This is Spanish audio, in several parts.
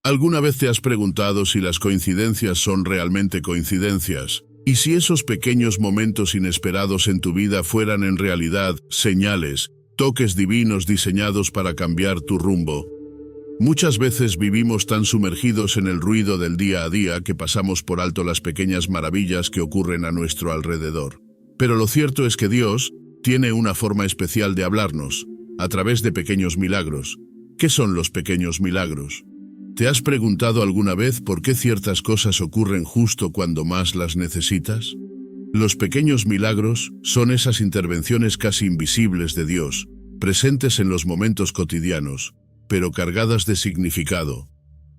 ¿Alguna vez te has preguntado si las coincidencias son realmente coincidencias? ¿Y si esos pequeños momentos inesperados en tu vida fueran en realidad señales, toques divinos diseñados para cambiar tu rumbo? Muchas veces vivimos tan sumergidos en el ruido del día a día que pasamos por alto las pequeñas maravillas que ocurren a nuestro alrededor. Pero lo cierto es que Dios tiene una forma especial de hablarnos, a través de pequeños milagros. ¿Qué son los pequeños milagros? ¿Te has preguntado alguna vez por qué ciertas cosas ocurren justo cuando más las necesitas? Los pequeños milagros son esas intervenciones casi invisibles de Dios, presentes en los momentos cotidianos, pero cargadas de significado.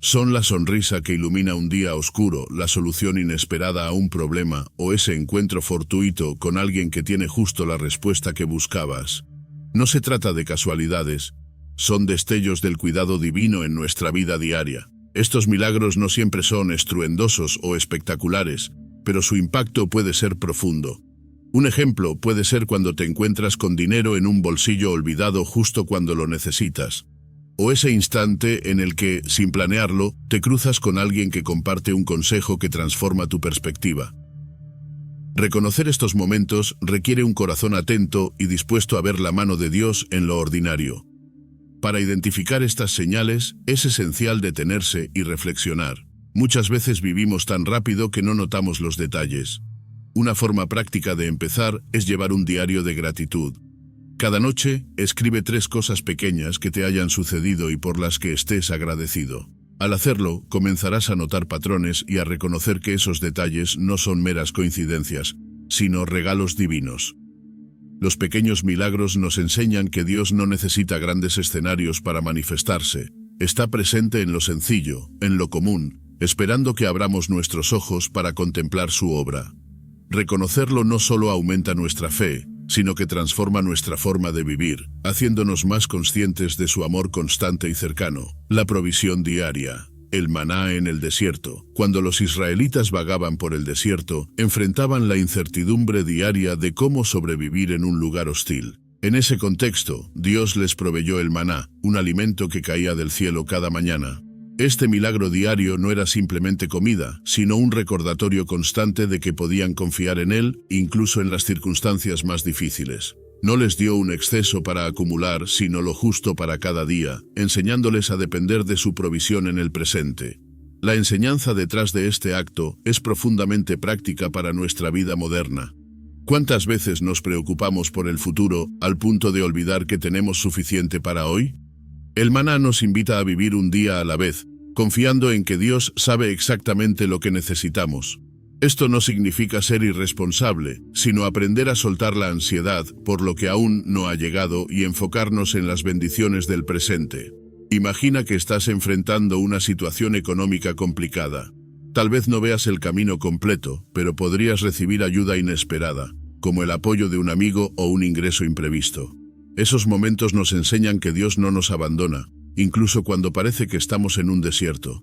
Son la sonrisa que ilumina un día oscuro, la solución inesperada a un problema o ese encuentro fortuito con alguien que tiene justo la respuesta que buscabas. No se trata de casualidades. Son destellos del cuidado divino en nuestra vida diaria. Estos milagros no siempre son estruendosos o espectaculares, pero su impacto puede ser profundo. Un ejemplo puede ser cuando te encuentras con dinero en un bolsillo olvidado justo cuando lo necesitas. O ese instante en el que, sin planearlo, te cruzas con alguien que comparte un consejo que transforma tu perspectiva. Reconocer estos momentos requiere un corazón atento y dispuesto a ver la mano de Dios en lo ordinario. Para identificar estas señales, es esencial detenerse y reflexionar. Muchas veces vivimos tan rápido que no notamos los detalles. Una forma práctica de empezar es llevar un diario de gratitud. Cada noche, escribe 3 cosas pequeñas que te hayan sucedido y por las que estés agradecido. Al hacerlo, comenzarás a notar patrones y a reconocer que esos detalles no son meras coincidencias, sino regalos divinos. Los pequeños milagros nos enseñan que Dios no necesita grandes escenarios para manifestarse. Está presente en lo sencillo, en lo común, esperando que abramos nuestros ojos para contemplar su obra. Reconocerlo no solo aumenta nuestra fe, sino que transforma nuestra forma de vivir, haciéndonos más conscientes de su amor constante y cercano. La provisión diaria. El maná en el desierto. Cuando los israelitas vagaban por el desierto, enfrentaban la incertidumbre diaria de cómo sobrevivir en un lugar hostil. En ese contexto, Dios les proveyó el maná, un alimento que caía del cielo cada mañana. Este milagro diario no era simplemente comida, sino un recordatorio constante de que podían confiar en Él, incluso en las circunstancias más difíciles. No les dio un exceso para acumular, sino lo justo para cada día, enseñándoles a depender de su provisión en el presente. La enseñanza detrás de este acto es profundamente práctica para nuestra vida moderna. ¿Cuántas veces nos preocupamos por el futuro, al punto de olvidar que tenemos suficiente para hoy? El maná nos invita a vivir un día a la vez, confiando en que Dios sabe exactamente lo que necesitamos. Esto no significa ser irresponsable, sino aprender a soltar la ansiedad por lo que aún no ha llegado y enfocarnos en las bendiciones del presente. Imagina que estás enfrentando una situación económica complicada. Tal vez no veas el camino completo, pero podrías recibir ayuda inesperada, como el apoyo de un amigo o un ingreso imprevisto. Esos momentos nos enseñan que Dios no nos abandona, incluso cuando parece que estamos en un desierto.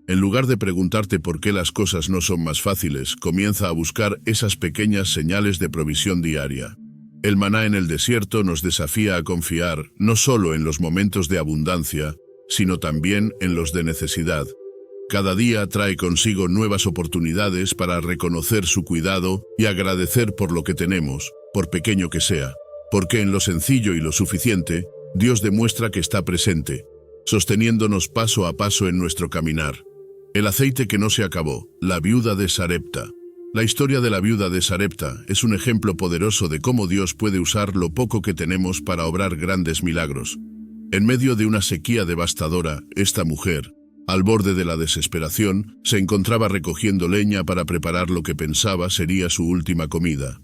En lugar de preguntarte por qué las cosas no son más fáciles, comienza a buscar esas pequeñas señales de provisión diaria. El maná en el desierto nos desafía a confiar no solo en los momentos de abundancia, sino también en los de necesidad. Cada día trae consigo nuevas oportunidades para reconocer su cuidado y agradecer por lo que tenemos, por pequeño que sea. Porque en lo sencillo y lo suficiente, Dios demuestra que está presente, sosteniéndonos paso a paso en nuestro caminar. El aceite que no se acabó, la viuda de Sarepta. La historia de la viuda de Sarepta es un ejemplo poderoso de cómo Dios puede usar lo poco que tenemos para obrar grandes milagros. En medio de una sequía devastadora, esta mujer, al borde de la desesperación, se encontraba recogiendo leña para preparar lo que pensaba sería su última comida.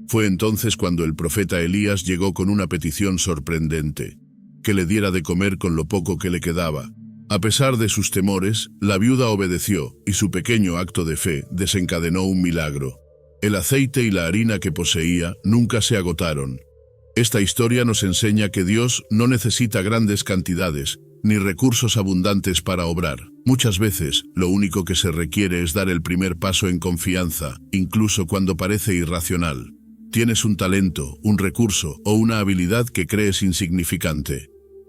Fue entonces cuando el profeta Elías llegó con una petición sorprendente: que le diera de comer con lo poco que le quedaba. A pesar de sus temores, la viuda obedeció, y su pequeño acto de fe desencadenó un milagro. El aceite y la harina que poseía nunca se agotaron. Esta historia nos enseña que Dios no necesita grandes cantidades, ni recursos abundantes para obrar. Muchas veces, lo único que se requiere es dar el primer paso en confianza, incluso cuando parece irracional. Tienes un talento, un recurso o una habilidad que crees insignificante.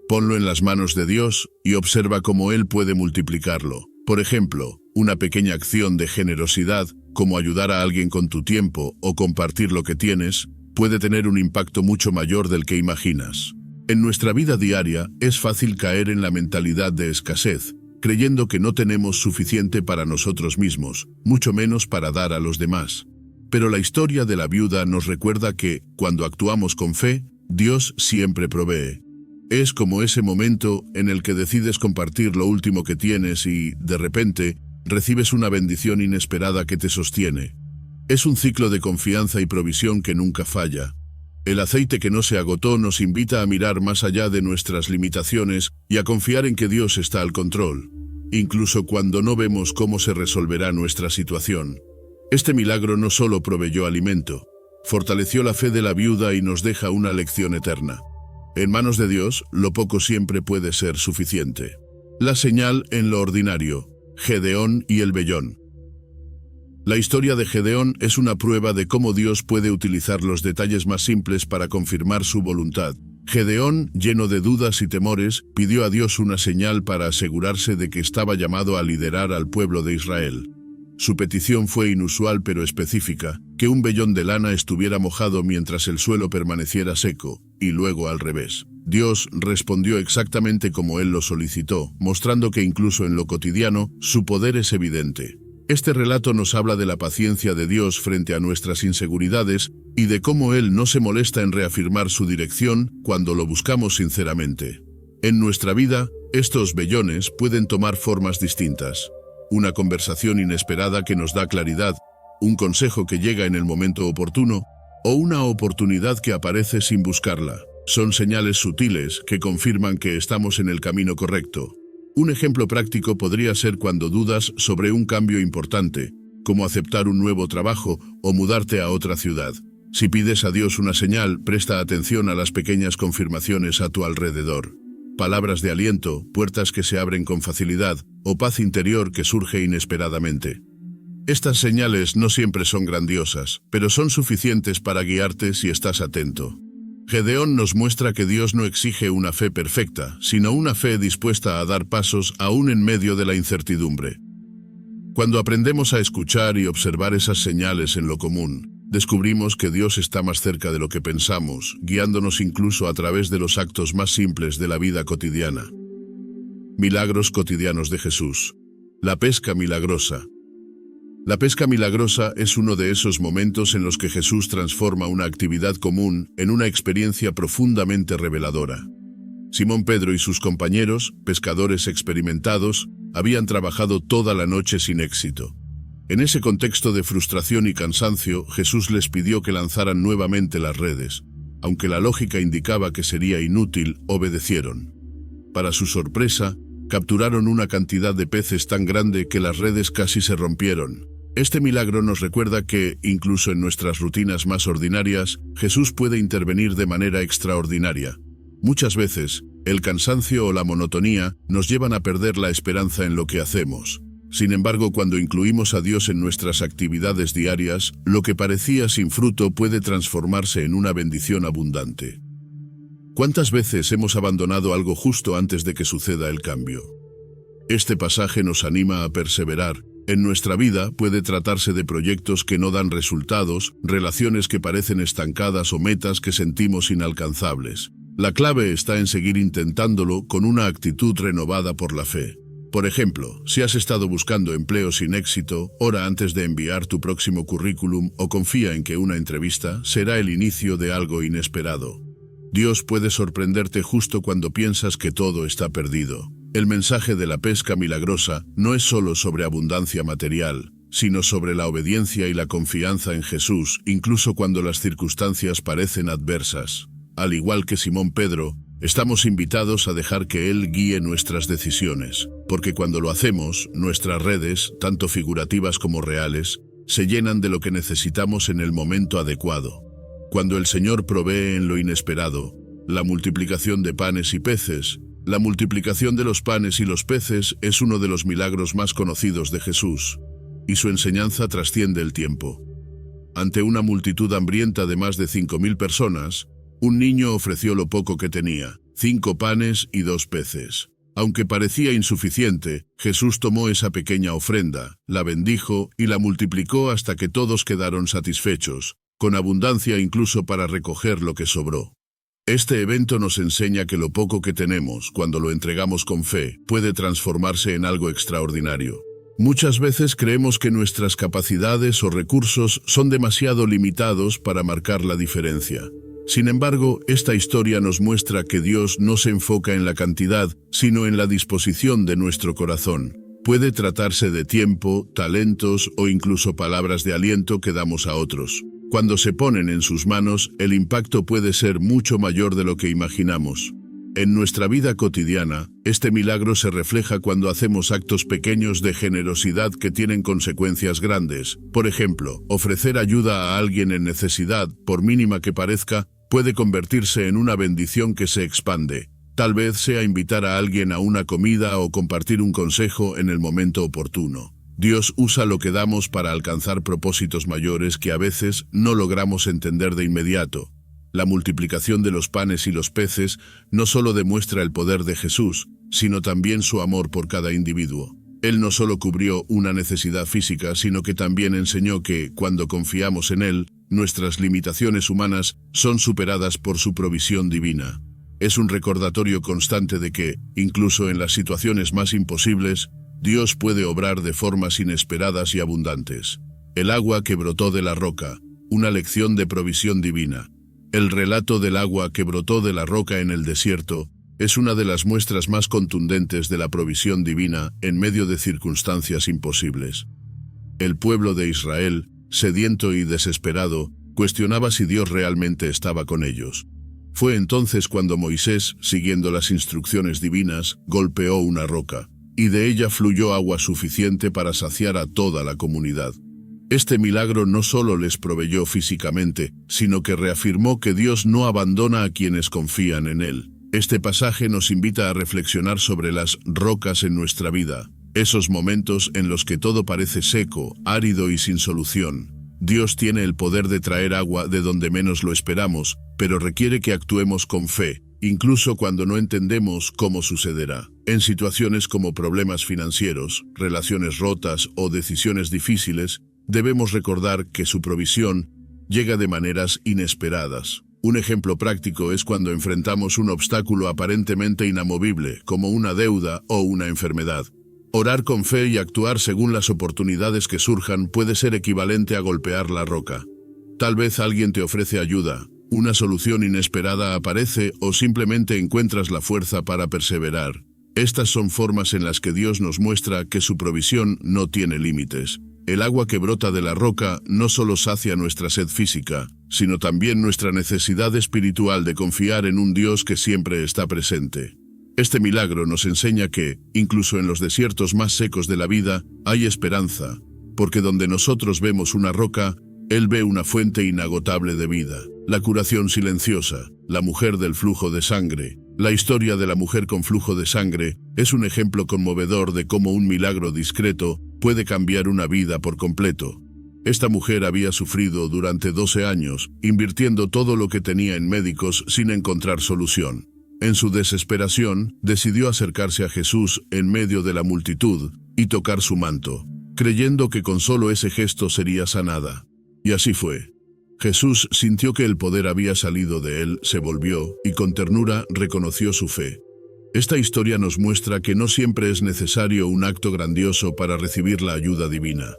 Ponlo en las manos de Dios y observa cómo Él puede multiplicarlo. Por ejemplo, una pequeña acción de generosidad, como ayudar a alguien con tu tiempo o compartir lo que tienes, puede tener un impacto mucho mayor del que imaginas. En nuestra vida diaria es fácil caer en la mentalidad de escasez, creyendo que no tenemos suficiente para nosotros mismos, mucho menos para dar a los demás. Pero la historia de la viuda nos recuerda que, cuando actuamos con fe, Dios siempre provee. Es como ese momento en el que decides compartir lo último que tienes y, de repente, recibes una bendición inesperada que te sostiene. Es un ciclo de confianza y provisión que nunca falla. El aceite que no se agotó nos invita a mirar más allá de nuestras limitaciones y a confiar en que Dios está al control, incluso cuando no vemos cómo se resolverá nuestra situación. Este milagro no solo proveyó alimento, fortaleció la fe de la viuda y nos deja una lección eterna. En manos de Dios, lo poco siempre puede ser suficiente. La señal en lo ordinario, Gedeón y el vellón. La historia de Gedeón es una prueba de cómo Dios puede utilizar los detalles más simples para confirmar su voluntad. Gedeón, lleno de dudas y temores, pidió a Dios una señal para asegurarse de que estaba llamado a liderar al pueblo de Israel. Su petición fue inusual pero específica, que un vellón de lana estuviera mojado mientras el suelo permaneciera seco, y luego al revés. Dios respondió exactamente como él lo solicitó, mostrando que incluso en lo cotidiano, su poder es evidente. Este relato nos habla de la paciencia de Dios frente a nuestras inseguridades y de cómo Él no se molesta en reafirmar su dirección cuando lo buscamos sinceramente. En nuestra vida, estos vellones pueden tomar formas distintas. Una conversación inesperada que nos da claridad, un consejo que llega en el momento oportuno, o una oportunidad que aparece sin buscarla. Son señales sutiles que confirman que estamos en el camino correcto. Un ejemplo práctico podría ser cuando dudas sobre un cambio importante, como aceptar un nuevo trabajo o mudarte a otra ciudad. Si pides a Dios una señal, presta atención a las pequeñas confirmaciones a tu alrededor. Palabras de aliento, puertas que se abren con facilidad, o paz interior que surge inesperadamente. Estas señales no siempre son grandiosas, pero son suficientes para guiarte si estás atento. Gedeón nos muestra que Dios no exige una fe perfecta, sino una fe dispuesta a dar pasos aún en medio de la incertidumbre. Cuando aprendemos a escuchar y observar esas señales en lo común, descubrimos que Dios está más cerca de lo que pensamos, guiándonos incluso a través de los actos más simples de la vida cotidiana. Milagros cotidianos de Jesús. La pesca milagrosa. La pesca milagrosa es uno de esos momentos en los que Jesús transforma una actividad común en una experiencia profundamente reveladora. Simón Pedro y sus compañeros, pescadores experimentados, habían trabajado toda la noche sin éxito. En ese contexto de frustración y cansancio, Jesús les pidió que lanzaran nuevamente las redes. Aunque la lógica indicaba que sería inútil, obedecieron. Para su sorpresa, capturaron una cantidad de peces tan grande que las redes casi se rompieron. Este milagro nos recuerda que, incluso en nuestras rutinas más ordinarias, Jesús puede intervenir de manera extraordinaria. Muchas veces, el cansancio o la monotonía nos llevan a perder la esperanza en lo que hacemos. Sin embargo, cuando incluimos a Dios en nuestras actividades diarias, lo que parecía sin fruto puede transformarse en una bendición abundante. ¿Cuántas veces hemos abandonado algo justo antes de que suceda el cambio? Este pasaje nos anima a perseverar. En nuestra vida puede tratarse de proyectos que no dan resultados, relaciones que parecen estancadas o metas que sentimos inalcanzables. La clave está en seguir intentándolo con una actitud renovada por la fe. Por ejemplo, si has estado buscando empleo sin éxito, ora antes de enviar tu próximo currículum o confía en que una entrevista será el inicio de algo inesperado. Dios puede sorprenderte justo cuando piensas que todo está perdido. El mensaje de la pesca milagrosa no es solo sobre abundancia material, sino sobre la obediencia y la confianza en Jesús, incluso cuando las circunstancias parecen adversas. Al igual que Simón Pedro, estamos invitados a dejar que Él guíe nuestras decisiones, porque cuando lo hacemos, nuestras redes, tanto figurativas como reales, se llenan de lo que necesitamos en el momento adecuado. Cuando el Señor provee en lo inesperado, la multiplicación de panes y peces, la multiplicación de los panes y los peces es uno de los milagros más conocidos de Jesús, y su enseñanza trasciende el tiempo. Ante una multitud hambrienta de más de 5.000 personas, un niño ofreció lo poco que tenía, 5 panes y 2 peces. Aunque parecía insuficiente, Jesús tomó esa pequeña ofrenda, la bendijo y la multiplicó hasta que todos quedaron satisfechos, con abundancia incluso para recoger lo que sobró. Este evento nos enseña que lo poco que tenemos, cuando lo entregamos con fe, puede transformarse en algo extraordinario. Muchas veces creemos que nuestras capacidades o recursos son demasiado limitados para marcar la diferencia. Sin embargo, esta historia nos muestra que Dios no se enfoca en la cantidad, sino en la disposición de nuestro corazón. Puede tratarse de tiempo, talentos o incluso palabras de aliento que damos a otros. Cuando se ponen en sus manos, el impacto puede ser mucho mayor de lo que imaginamos. En nuestra vida cotidiana, este milagro se refleja cuando hacemos actos pequeños de generosidad que tienen consecuencias grandes. Por ejemplo, ofrecer ayuda a alguien en necesidad, por mínima que parezca, puede convertirse en una bendición que se expande. Tal vez sea invitar a alguien a una comida o compartir un consejo en el momento oportuno. Dios usa lo que damos para alcanzar propósitos mayores que a veces no logramos entender de inmediato. La multiplicación de los panes y los peces no solo demuestra el poder de Jesús, sino también su amor por cada individuo. Él no solo cubrió una necesidad física, sino que también enseñó que, cuando confiamos en Él, nuestras limitaciones humanas son superadas por su provisión divina. Es un recordatorio constante de que, incluso en las situaciones más imposibles, Dios puede obrar de formas inesperadas y abundantes. El agua que brotó de la roca, una lección de provisión divina. El relato del agua que brotó de la roca en el desierto es una de las muestras más contundentes de la provisión divina en medio de circunstancias imposibles. El pueblo de Israel, sediento y desesperado, cuestionaba si Dios realmente estaba con ellos. Fue entonces cuando Moisés, siguiendo las instrucciones divinas, golpeó una roca, y de ella fluyó agua suficiente para saciar a toda la comunidad. Este milagro no solo les proveyó físicamente, sino que reafirmó que Dios no abandona a quienes confían en Él. Este pasaje nos invita a reflexionar sobre las rocas en nuestra vida, esos momentos en los que todo parece seco, árido y sin solución. Dios tiene el poder de traer agua de donde menos lo esperamos, pero requiere que actuemos con fe, incluso cuando no entendemos cómo sucederá. En situaciones como problemas financieros, relaciones rotas o decisiones difíciles, debemos recordar que su provisión llega de maneras inesperadas. Un ejemplo práctico es cuando enfrentamos un obstáculo aparentemente inamovible, como una deuda o una enfermedad. Orar con fe y actuar según las oportunidades que surjan puede ser equivalente a golpear la roca. Tal vez alguien te ofrece ayuda, una solución inesperada aparece o simplemente encuentras la fuerza para perseverar. Estas son formas en las que Dios nos muestra que su provisión no tiene límites. El agua que brota de la roca no solo sacia nuestra sed física, sino también nuestra necesidad espiritual de confiar en un Dios que siempre está presente. Este milagro nos enseña que, incluso en los desiertos más secos de la vida, hay esperanza, porque donde nosotros vemos una roca, Él ve una fuente inagotable de vida. La curación silenciosa, la mujer del flujo de sangre. La historia de la mujer con flujo de sangre es un ejemplo conmovedor de cómo un milagro discreto puede cambiar una vida por completo. Esta mujer había sufrido durante 12 años, invirtiendo todo lo que tenía en médicos sin encontrar solución. En su desesperación, decidió acercarse a Jesús en medio de la multitud y tocar su manto, creyendo que con solo ese gesto sería sanada. Y así fue. Jesús sintió que el poder había salido de él, se volvió y con ternura reconoció su fe. Esta historia nos muestra que no siempre es necesario un acto grandioso para recibir la ayuda divina.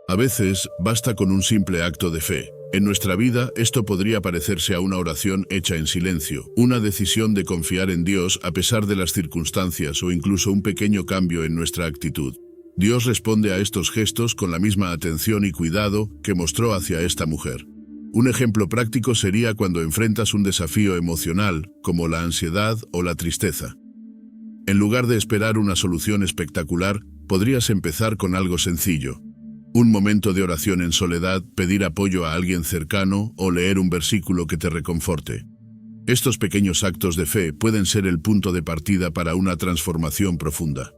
A veces basta con un simple acto de fe. En nuestra vida esto podría parecerse a una oración hecha en silencio, una decisión de confiar en Dios a pesar de las circunstancias o incluso un pequeño cambio en nuestra actitud. Dios responde a estos gestos con la misma atención y cuidado que mostró hacia esta mujer. Un ejemplo práctico sería cuando enfrentas un desafío emocional, como la ansiedad o la tristeza. En lugar de esperar una solución espectacular, podrías empezar con algo sencillo. Un momento de oración en soledad, pedir apoyo a alguien cercano o leer un versículo que te reconforte. Estos pequeños actos de fe pueden ser el punto de partida para una transformación profunda.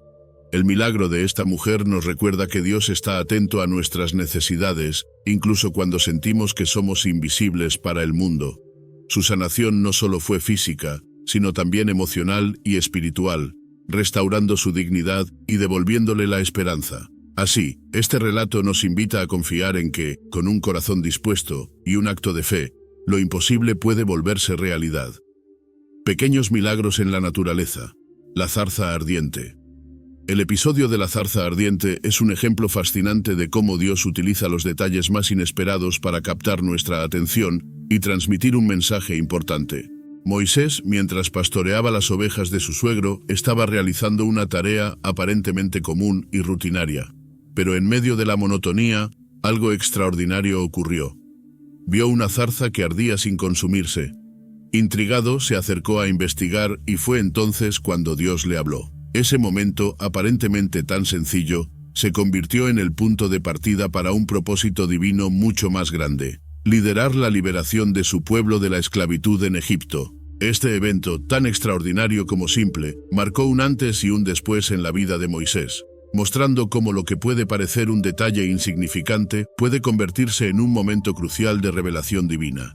El milagro de esta mujer nos recuerda que Dios está atento a nuestras necesidades, incluso cuando sentimos que somos invisibles para el mundo. Su sanación no solo fue física, sino también emocional y espiritual, restaurando su dignidad y devolviéndole la esperanza. Así, este relato nos invita a confiar en que, con un corazón dispuesto y un acto de fe, lo imposible puede volverse realidad. Pequeños milagros en la naturaleza. La zarza ardiente. El episodio de la zarza ardiente es un ejemplo fascinante de cómo Dios utiliza los detalles más inesperados para captar nuestra atención y transmitir un mensaje importante. Moisés, mientras pastoreaba las ovejas de su suegro, estaba realizando una tarea aparentemente común y rutinaria. Pero en medio de la monotonía, algo extraordinario ocurrió. Vio una zarza que ardía sin consumirse. Intrigado, se acercó a investigar y fue entonces cuando Dios le habló. Ese momento, aparentemente tan sencillo, se convirtió en el punto de partida para un propósito divino mucho más grande: liderar la liberación de su pueblo de la esclavitud en Egipto. Este evento, tan extraordinario como simple, marcó un antes y un después en la vida de Moisés, mostrando cómo lo que puede parecer un detalle insignificante puede convertirse en un momento crucial de revelación divina.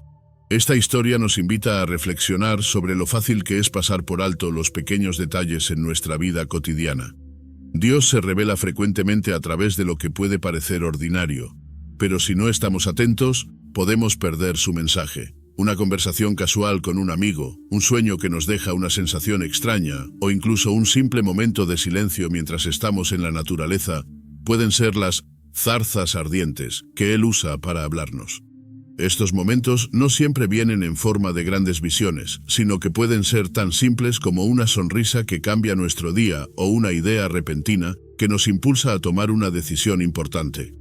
Esta historia nos invita a reflexionar sobre lo fácil que es pasar por alto los pequeños detalles en nuestra vida cotidiana. Dios se revela frecuentemente a través de lo que puede parecer ordinario, pero si no estamos atentos, podemos perder su mensaje. Una conversación casual con un amigo, un sueño que nos deja una sensación extraña, o incluso un simple momento de silencio mientras estamos en la naturaleza, pueden ser las zarzas ardientes que Él usa para hablarnos. Estos momentos no siempre vienen en forma de grandes visiones, sino que pueden ser tan simples como una sonrisa que cambia nuestro día o una idea repentina que nos impulsa a tomar una decisión importante.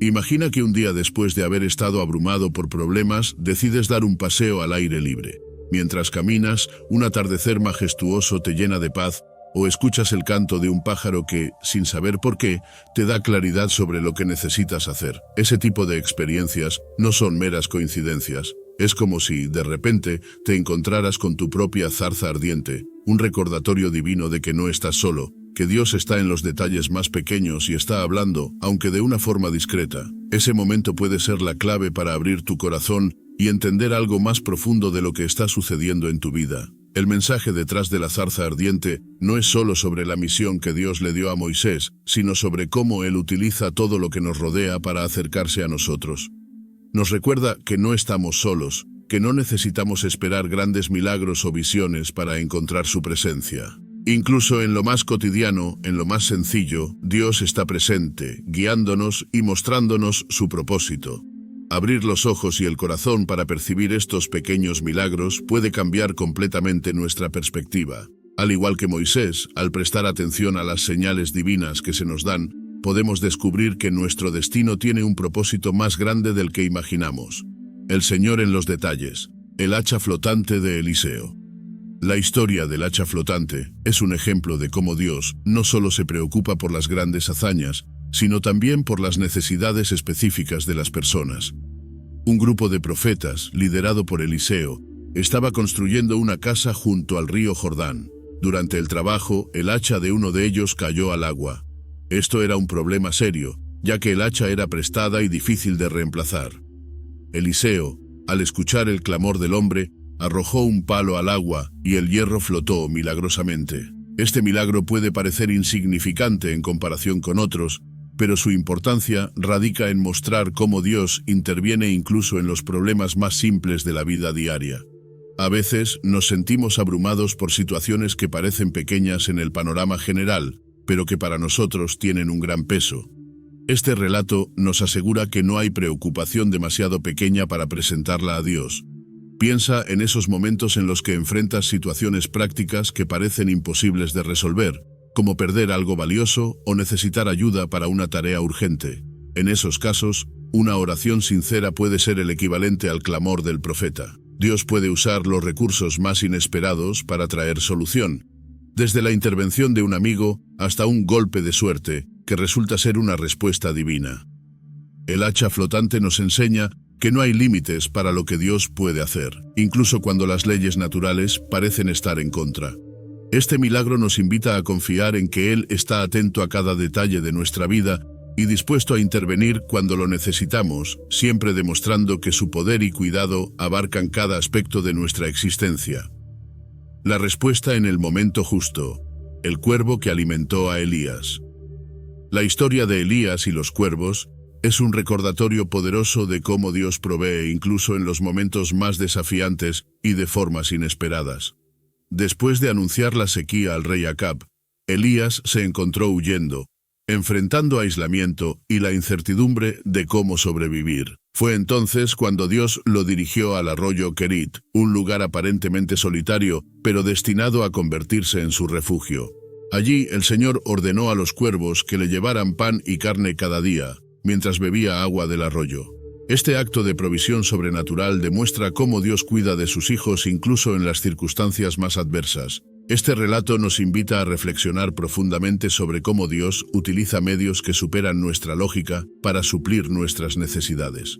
Imagina que un día después de haber estado abrumado por problemas, decides dar un paseo al aire libre. Mientras caminas, un atardecer majestuoso te llena de paz, o escuchas el canto de un pájaro que, sin saber por qué, te da claridad sobre lo que necesitas hacer. Ese tipo de experiencias no son meras coincidencias. Es como si, de repente, te encontraras con tu propia zarza ardiente, un recordatorio divino de que no estás solo, que Dios está en los detalles más pequeños y está hablando, aunque de una forma discreta. Ese momento puede ser la clave para abrir tu corazón y entender algo más profundo de lo que está sucediendo en tu vida. El mensaje detrás de la zarza ardiente no es solo sobre la misión que Dios le dio a Moisés, sino sobre cómo Él utiliza todo lo que nos rodea para acercarse a nosotros. Nos recuerda que no estamos solos, que no necesitamos esperar grandes milagros o visiones para encontrar su presencia. Incluso en lo más cotidiano, en lo más sencillo, Dios está presente, guiándonos y mostrándonos su propósito. Abrir los ojos y el corazón para percibir estos pequeños milagros puede cambiar completamente nuestra perspectiva. Al igual que Moisés, al prestar atención a las señales divinas que se nos dan, podemos descubrir que nuestro destino tiene un propósito más grande del que imaginamos. El Señor en los detalles. El hacha flotante de Eliseo. La historia del hacha flotante es un ejemplo de cómo Dios no solo se preocupa por las grandes hazañas, sino también por las necesidades específicas de las personas. Un grupo de profetas, liderado por Eliseo, estaba construyendo una casa junto al río Jordán. Durante el trabajo, el hacha de uno de ellos cayó al agua. Esto era un problema serio, ya que el hacha era prestada y difícil de reemplazar. Eliseo, al escuchar el clamor del hombre, arrojó un palo al agua y el hierro flotó milagrosamente. Este milagro puede parecer insignificante en comparación con otros, pero su importancia radica en mostrar cómo Dios interviene incluso en los problemas más simples de la vida diaria. A veces nos sentimos abrumados por situaciones que parecen pequeñas en el panorama general, pero que para nosotros tienen un gran peso. Este relato nos asegura que no hay preocupación demasiado pequeña para presentarla a Dios. Piensa en esos momentos en los que enfrentas situaciones prácticas que parecen imposibles de resolver, como perder algo valioso o necesitar ayuda para una tarea urgente. En esos casos, una oración sincera puede ser el equivalente al clamor del profeta. Dios puede usar los recursos más inesperados para traer solución, desde la intervención de un amigo hasta un golpe de suerte que resulta ser una respuesta divina. El hacha flotante nos enseña que no hay límites para lo que Dios puede hacer, incluso cuando las leyes naturales parecen estar en contra. Este milagro nos invita a confiar en que Él está atento a cada detalle de nuestra vida y dispuesto a intervenir cuando lo necesitamos, siempre demostrando que su poder y cuidado abarcan cada aspecto de nuestra existencia. La respuesta en el momento justo. El cuervo que alimentó a Elías. La historia de Elías y los cuervos es un recordatorio poderoso de cómo Dios provee incluso en los momentos más desafiantes y de formas inesperadas. Después de anunciar la sequía al rey Acab, Elías se encontró huyendo, enfrentando aislamiento y la incertidumbre de cómo sobrevivir. Fue entonces cuando Dios lo dirigió al arroyo Kerit, un lugar aparentemente solitario, pero destinado a convertirse en su refugio. Allí el Señor ordenó a los cuervos que le llevaran pan y carne cada día, mientras bebía agua del arroyo. Este acto de provisión sobrenatural demuestra cómo Dios cuida de sus hijos incluso en las circunstancias más adversas. Este relato nos invita a reflexionar profundamente sobre cómo Dios utiliza medios que superan nuestra lógica para suplir nuestras necesidades.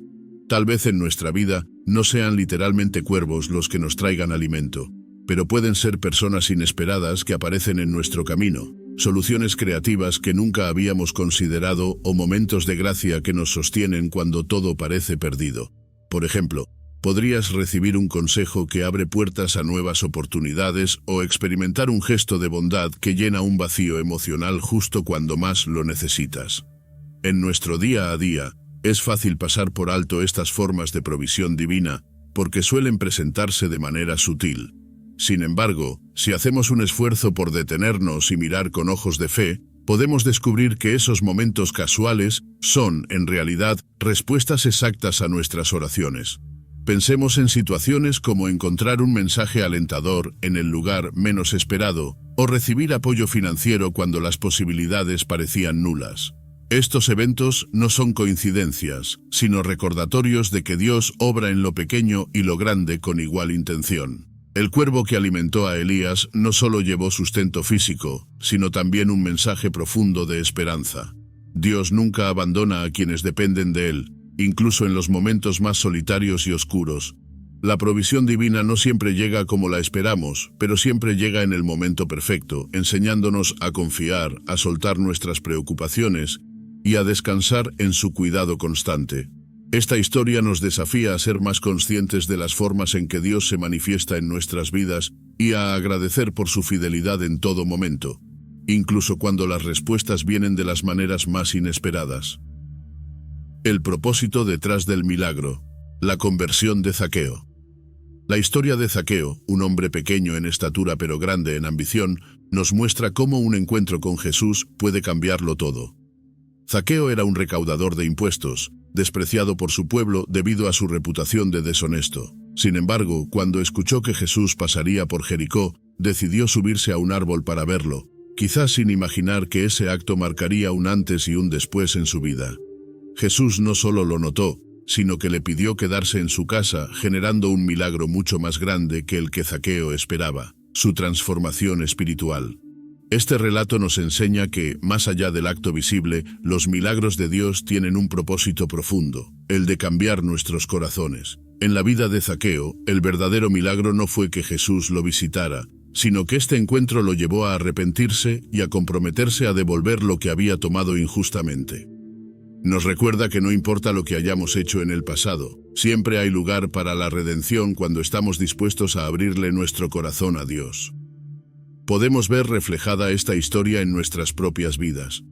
Tal vez en nuestra vida no sean literalmente cuervos los que nos traigan alimento, pero pueden ser personas inesperadas que aparecen en nuestro camino, soluciones creativas que nunca habíamos considerado o momentos de gracia que nos sostienen cuando todo parece perdido. Por ejemplo, podrías recibir un consejo que abre puertas a nuevas oportunidades o experimentar un gesto de bondad que llena un vacío emocional justo cuando más lo necesitas. En nuestro día a día, es fácil pasar por alto estas formas de provisión divina porque suelen presentarse de manera sutil. Sin embargo, si hacemos un esfuerzo por detenernos y mirar con ojos de fe, podemos descubrir que esos momentos casuales son, en realidad, respuestas exactas a nuestras oraciones. Pensemos en situaciones como encontrar un mensaje alentador en el lugar menos esperado o recibir apoyo financiero cuando las posibilidades parecían nulas. Estos eventos no son coincidencias, sino recordatorios de que Dios obra en lo pequeño y lo grande con igual intención. El cuervo que alimentó a Elías no solo llevó sustento físico, sino también un mensaje profundo de esperanza. Dios nunca abandona a quienes dependen de Él, incluso en los momentos más solitarios y oscuros. La provisión divina no siempre llega como la esperamos, pero siempre llega en el momento perfecto, enseñándonos a confiar, a soltar nuestras preocupaciones y a descansar en su cuidado constante. Esta historia nos desafía a ser más conscientes de las formas en que Dios se manifiesta en nuestras vidas y a agradecer por su fidelidad en todo momento, incluso cuando las respuestas vienen de las maneras más inesperadas. El propósito detrás del milagro. La conversión de Zaqueo. La historia de Zaqueo, un hombre pequeño en estatura pero grande en ambición, nos muestra cómo un encuentro con Jesús puede cambiarlo todo. Zaqueo era un recaudador de impuestos, despreciado por su pueblo debido a su reputación de deshonesto. Sin embargo, cuando escuchó que Jesús pasaría por Jericó, decidió subirse a un árbol para verlo, quizás sin imaginar que ese acto marcaría un antes y un después en su vida. Jesús no solo lo notó, sino que le pidió quedarse en su casa, generando un milagro mucho más grande que el que Zaqueo esperaba, su transformación espiritual. Este relato nos enseña que, más allá del acto visible, los milagros de Dios tienen un propósito profundo, el de cambiar nuestros corazones. En la vida de Zaqueo, el verdadero milagro no fue que Jesús lo visitara, sino que este encuentro lo llevó a arrepentirse y a comprometerse a devolver lo que había tomado injustamente. Nos recuerda que no importa lo que hayamos hecho en el pasado, siempre hay lugar para la redención cuando estamos dispuestos a abrirle nuestro corazón a Dios. Podemos ver reflejada esta historia en nuestras propias vidas.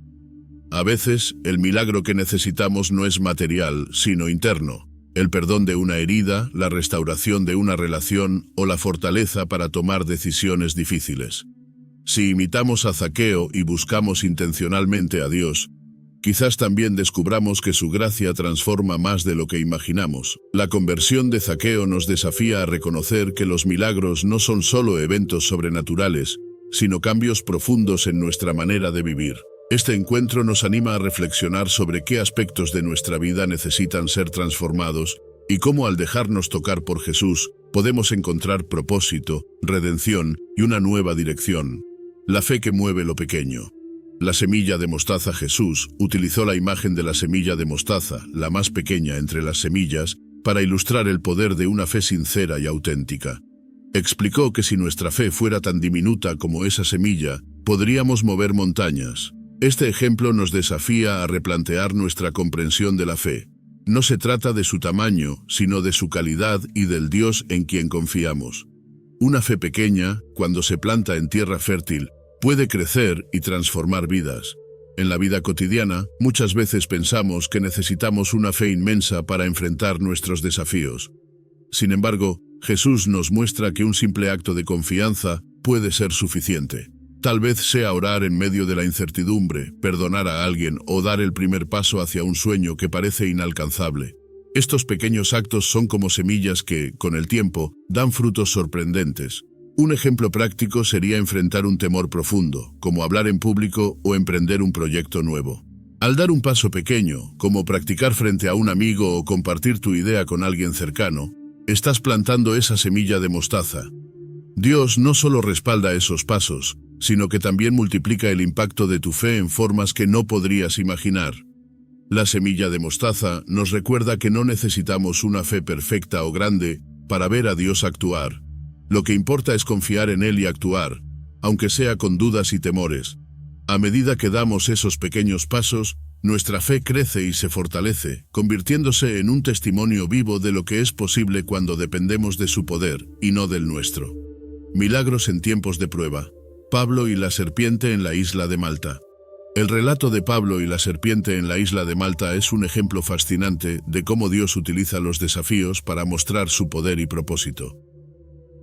A veces, el milagro que necesitamos no es material, sino interno. El perdón de una herida, la restauración de una relación o la fortaleza para tomar decisiones difíciles. Si imitamos a Zaqueo y buscamos intencionalmente a Dios, quizás también descubramos que su gracia transforma más de lo que imaginamos. La conversión de Zaqueo nos desafía a reconocer que los milagros no son solo eventos sobrenaturales, sino cambios profundos en nuestra manera de vivir. Este encuentro nos anima a reflexionar sobre qué aspectos de nuestra vida necesitan ser transformados y cómo al dejarnos tocar por Jesús podemos encontrar propósito, redención y una nueva dirección. La fe que mueve lo pequeño. La semilla de mostaza. Jesús utilizó la imagen de la semilla de mostaza, la más pequeña entre las semillas, para ilustrar el poder de una fe sincera y auténtica. Explicó que si nuestra fe fuera tan diminuta como esa semilla, podríamos mover montañas. Este ejemplo nos desafía a replantear nuestra comprensión de la fe. No se trata de su tamaño, sino de su calidad y del Dios en quien confiamos. Una fe pequeña, cuando se planta en tierra fértil, puede crecer y transformar vidas. En la vida cotidiana, muchas veces pensamos que necesitamos una fe inmensa para enfrentar nuestros desafíos. Sin embargo, Jesús nos muestra que un simple acto de confianza puede ser suficiente. Tal vez sea orar en medio de la incertidumbre, perdonar a alguien o dar el primer paso hacia un sueño que parece inalcanzable. Estos pequeños actos son como semillas que, con el tiempo, dan frutos sorprendentes. Un ejemplo práctico sería enfrentar un temor profundo, como hablar en público o emprender un proyecto nuevo. Al dar un paso pequeño, como practicar frente a un amigo o compartir tu idea con alguien cercano, estás plantando esa semilla de mostaza. Dios no solo respalda esos pasos, sino que también multiplica el impacto de tu fe en formas que no podrías imaginar. La semilla de mostaza nos recuerda que no necesitamos una fe perfecta o grande para ver a Dios actuar. Lo que importa es confiar en Él y actuar, aunque sea con dudas y temores. A medida que damos esos pequeños pasos, nuestra fe crece y se fortalece, convirtiéndose en un testimonio vivo de lo que es posible cuando dependemos de su poder y no del nuestro. Milagros en tiempos de prueba. Pablo y la serpiente en la isla de Malta. El relato de Pablo y la serpiente en la isla de Malta es un ejemplo fascinante de cómo Dios utiliza los desafíos para mostrar su poder y propósito.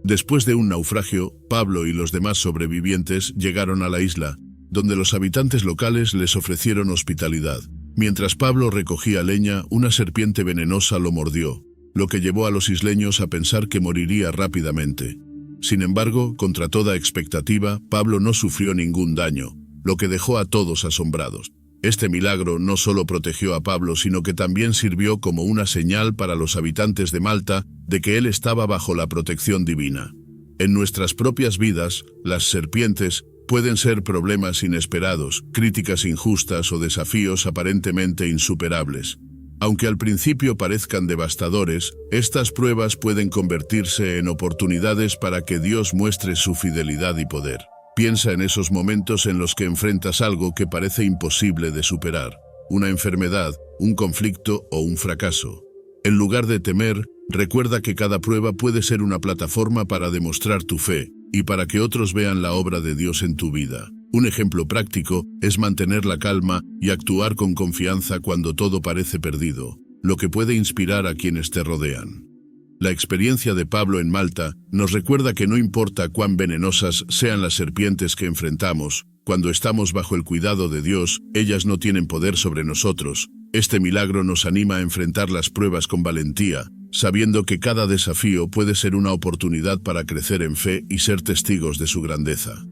Después de un naufragio, Pablo y los demás sobrevivientes llegaron a la isla, donde los habitantes locales les ofrecieron hospitalidad. Mientras Pablo recogía leña, una serpiente venenosa lo mordió, lo que llevó a los isleños a pensar que moriría rápidamente. Sin embargo, contra toda expectativa, Pablo no sufrió ningún daño, lo que dejó a todos asombrados. Este milagro no solo protegió a Pablo, sino que también sirvió como una señal para los habitantes de Malta de que él estaba bajo la protección divina. En nuestras propias vidas, las serpientes pueden ser problemas inesperados, críticas injustas o desafíos aparentemente insuperables. Aunque al principio parezcan devastadores, estas pruebas pueden convertirse en oportunidades para que Dios muestre su fidelidad y poder. Piensa en esos momentos en los que enfrentas algo que parece imposible de superar, una enfermedad, un conflicto o un fracaso. En lugar de temer, recuerda que cada prueba puede ser una plataforma para demostrar tu fe y para que otros vean la obra de Dios en tu vida. Un ejemplo práctico es mantener la calma y actuar con confianza cuando todo parece perdido, lo que puede inspirar a quienes te rodean. La experiencia de Pablo en Malta nos recuerda que no importa cuán venenosas sean las serpientes que enfrentamos, cuando estamos bajo el cuidado de Dios, ellas no tienen poder sobre nosotros. Este milagro nos anima a enfrentar las pruebas con valentía, sabiendo que cada desafío puede ser una oportunidad para crecer en fe y ser testigos de su grandeza.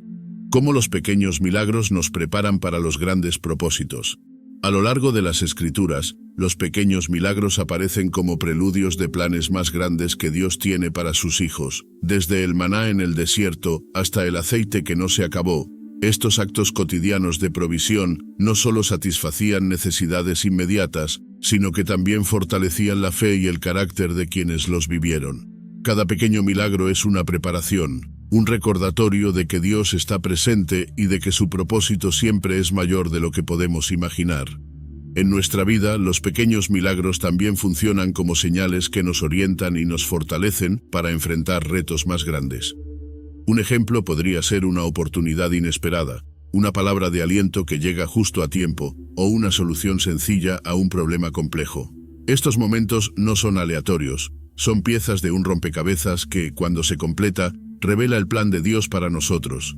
Cómo los pequeños milagros nos preparan para los grandes propósitos. A lo largo de las Escrituras, los pequeños milagros aparecen como preludios de planes más grandes que Dios tiene para sus hijos. Desde el maná en el desierto hasta el aceite que no se acabó, estos actos cotidianos de provisión no solo satisfacían necesidades inmediatas, sino que también fortalecían la fe y el carácter de quienes los vivieron. Cada pequeño milagro es una preparación, un recordatorio de que Dios está presente y de que su propósito siempre es mayor de lo que podemos imaginar. En nuestra vida, los pequeños milagros también funcionan como señales que nos orientan y nos fortalecen para enfrentar retos más grandes. Un ejemplo podría ser una oportunidad inesperada, una palabra de aliento que llega justo a tiempo, o una solución sencilla a un problema complejo. Estos momentos no son aleatorios, son piezas de un rompecabezas que, cuando se completa, revela el plan de Dios para nosotros.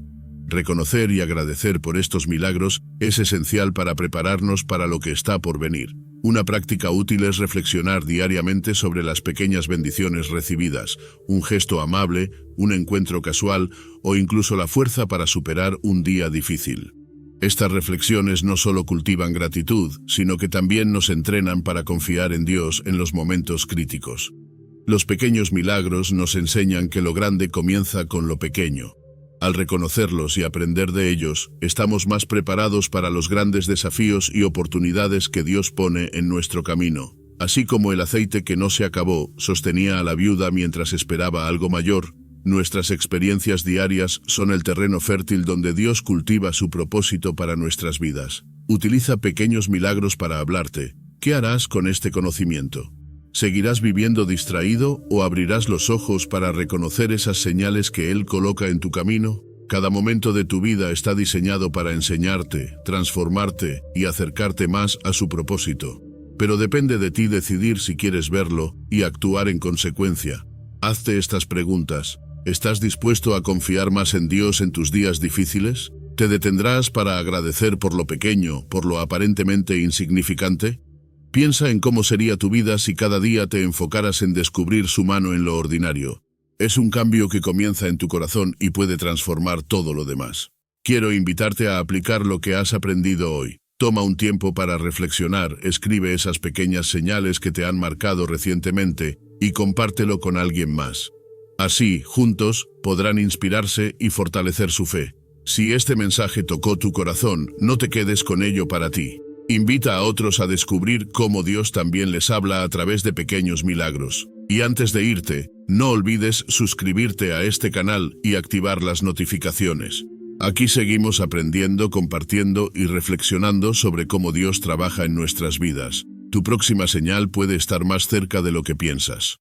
Reconocer y agradecer por estos milagros es esencial para prepararnos para lo que está por venir. Una práctica útil es reflexionar diariamente sobre las pequeñas bendiciones recibidas, un gesto amable, un encuentro casual o incluso la fuerza para superar un día difícil. Estas reflexiones no solo cultivan gratitud, sino que también nos entrenan para confiar en Dios en los momentos críticos. Los pequeños milagros nos enseñan que lo grande comienza con lo pequeño. Al reconocerlos y aprender de ellos, estamos más preparados para los grandes desafíos y oportunidades que Dios pone en nuestro camino. Así como el aceite que no se acabó sostenía a la viuda mientras esperaba algo mayor, nuestras experiencias diarias son el terreno fértil donde Dios cultiva su propósito para nuestras vidas. Utiliza pequeños milagros para hablarte. ¿Qué harás con este conocimiento? ¿Seguirás viviendo distraído o abrirás los ojos para reconocer esas señales que Él coloca en tu camino? Cada momento de tu vida está diseñado para enseñarte, transformarte y acercarte más a su propósito. Pero depende de ti decidir si quieres verlo y actuar en consecuencia. Hazte estas preguntas. ¿Estás dispuesto a confiar más en Dios en tus días difíciles? ¿Te detendrás para agradecer por lo pequeño, por lo aparentemente insignificante? Piensa en cómo sería tu vida si cada día te enfocaras en descubrir su mano en lo ordinario. Es un cambio que comienza en tu corazón y puede transformar todo lo demás. Quiero invitarte a aplicar lo que has aprendido hoy. Toma un tiempo para reflexionar, escribe esas pequeñas señales que te han marcado recientemente y compártelo con alguien más. Así, juntos, podrán inspirarse y fortalecer su fe. Si este mensaje tocó tu corazón, no te quedes con ello para ti. Invita a otros a descubrir cómo Dios también les habla a través de pequeños milagros. Y antes de irte, no olvides suscribirte a este canal y activar las notificaciones. Aquí seguimos aprendiendo, compartiendo y reflexionando sobre cómo Dios trabaja en nuestras vidas. Tu próxima señal puede estar más cerca de lo que piensas.